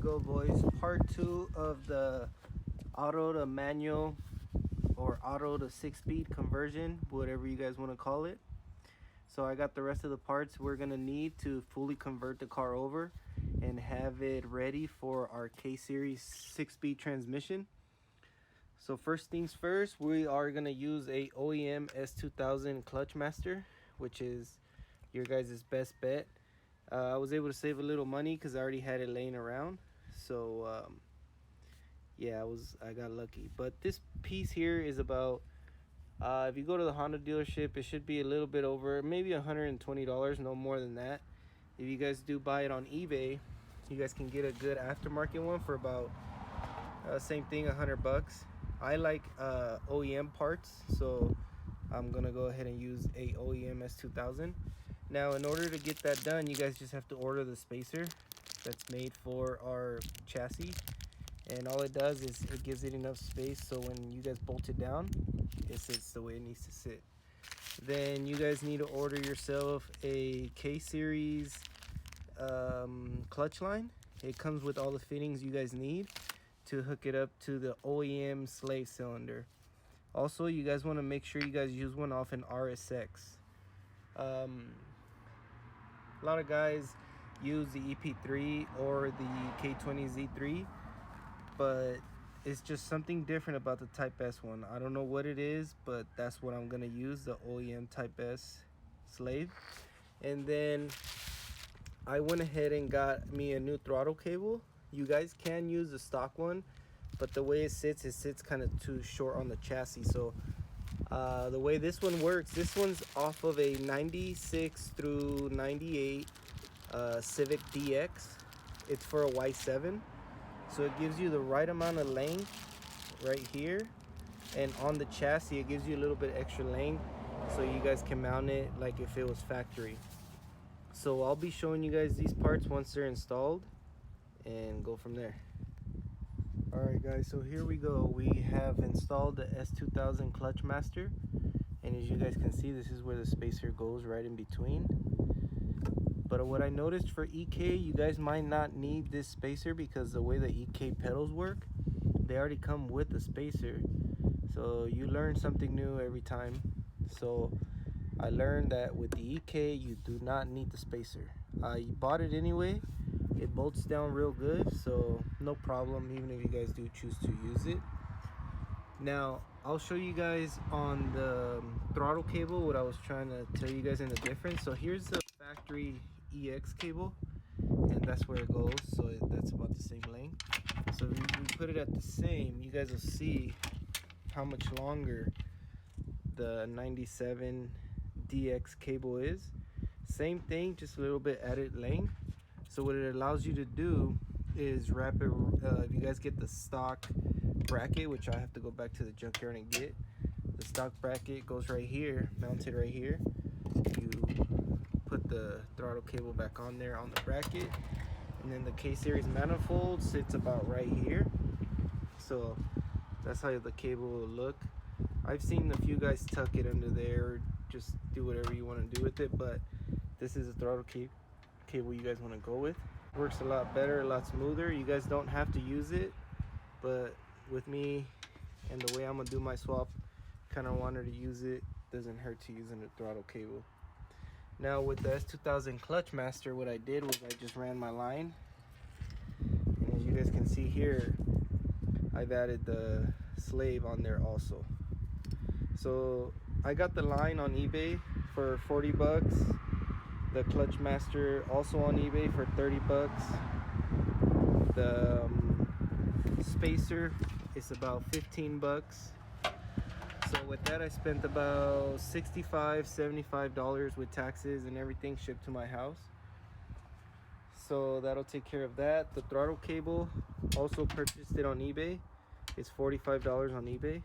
go, boys. Part 2 of the auto to manual or auto to 6-speed conversion, whatever you guys want to call it. So I got the rest of the parts we're going to need to fully convert the car over and have it ready for our K-Series 6-speed transmission. So first things first, we are going to use a OEM S2000 clutch master, which is your guys' best bet. I was able to save a little money because I already had it laying around. So yeah, I got lucky. But this piece here is about, if you go to the Honda dealership, it should be a little bit over, maybe $120, no more than that. If you guys do buy it on eBay, you guys can get a good aftermarket one for about same thing, $100. I like OEM parts, so I'm gonna go ahead and use a OEM S2000. Now, in order to get that done, you guys just have to order the spacer that's made for our chassis. And all it does is it gives it enough space so when you guys bolt it down, it sits the way it needs to sit. Then you guys need to order yourself a K-Series clutch line. It comes with all the fittings you guys need to hook it up to the OEM slave cylinder. Also, you guys want to make sure you guys use one off an RSX. A lot of guys use the EP3 or the K20 Z3, but it's just something different about the Type S one. I don't know what it is, but that's what I'm gonna use, the OEM Type S slave. And then I went ahead and got me a new throttle cable. You guys can use the stock one, but the way it sits kind of too short on the chassis. So the way this one works, this one's off of a 96 through 98 Civic DX. It's for a Y7, so it gives you the right amount of length right here, and on the chassis it gives you a little bit extra length so you guys can mount it like if it was factory. So I'll be showing you guys these parts once they're installed and go from there. Alright guys, so here we go. We have installed the S2000 clutch master, and as you guys can see, this is where the spacer goes, right in between. But what I noticed for EK, you guys might not need this spacer because the way the EK pedals work, they already come with the spacer. So you learn something new every time. So I learned that with the EK, you do not need the spacer. I bought it anyway. It bolts down real good, so no problem even if you guys do choose to use it. Now I'll show you guys on the throttle cable what I was trying to tell you guys in the difference. So here's the factory EX cable, and that's where it goes, so that's about the same length. So if we put it at the same, you guys will see how much longer the 97 DX cable is. Same thing, just a little bit added length. So what it allows you to do is wrap it, if you guys get the stock bracket, which I have to go back to the junkyard and get, the stock bracket goes right here, mounted right here. You put the throttle cable back on there on the bracket, and then the K-Series manifold sits about right here. So that's how the cable will look. I've seen a few guys tuck it under there, just do whatever you want to do with it, but this is a throttle cable you guys want to go with. Works a lot better, a lot smoother. You guys don't have to use it, but with me and the way I'm gonna do my swap, kind of wanted to use it. Doesn't hurt to use a throttle cable. Now with the S2000 clutch master, what I did was I just ran my line, and as you guys can see here, I've added the slave on there also. So I got the line on eBay for 40 bucks. The clutch master also on eBay for 30 bucks. The spacer is about 15 bucks. So with that, I spent about $65, $75 with taxes and everything shipped to my house. So that'll take care of that. The throttle cable, also purchased it on eBay. It's $45 on eBay.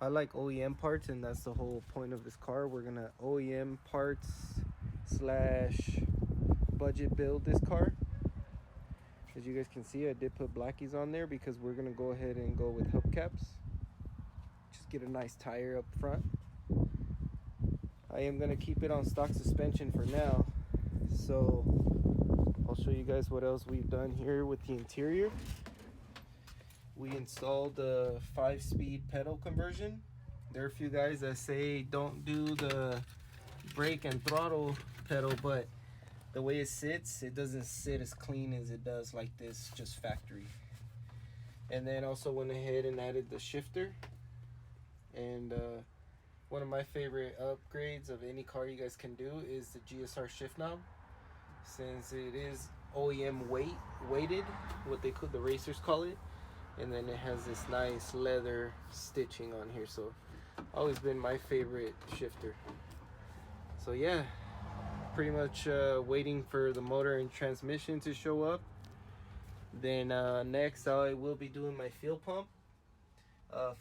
I like OEM parts, and that's the whole point of this car. We're gonna OEM parts / budget build this car. As you guys can see, I did put blackies on there because we're gonna go ahead and go with hubcaps. Just get a nice tire up front. I am gonna keep it on stock suspension for now, so I'll show you guys what else we've done here with the interior. We installed the 5-speed pedal conversion. There are a few guys that say don't do the brake and throttle pedal, but the way it sits, it doesn't sit as clean as it does like this, just factory. And then also went ahead and added the shifter. And one of my favorite upgrades of any car you guys can do is the GSR shift knob. Since it is OEM weighted, what the racers call it, and then it has this nice leather stitching on here, so always been my favorite shifter. So yeah, pretty much waiting for the motor and transmission to show up. Then next I will be doing my fuel pump.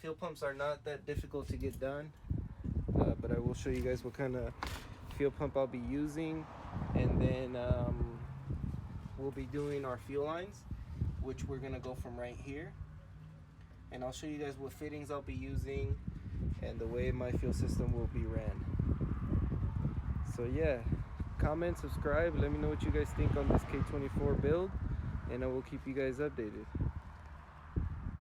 Fuel pumps are not that difficult to get done, but I will show you guys what kind of fuel pump I'll be using. And then we'll be doing our fuel lines, which we're gonna go from right here, and I'll show you guys what fittings I'll be using and the way my fuel system will be ran. So yeah, comment, subscribe, let me know what you guys think on this K24 build, and I will keep you guys updated.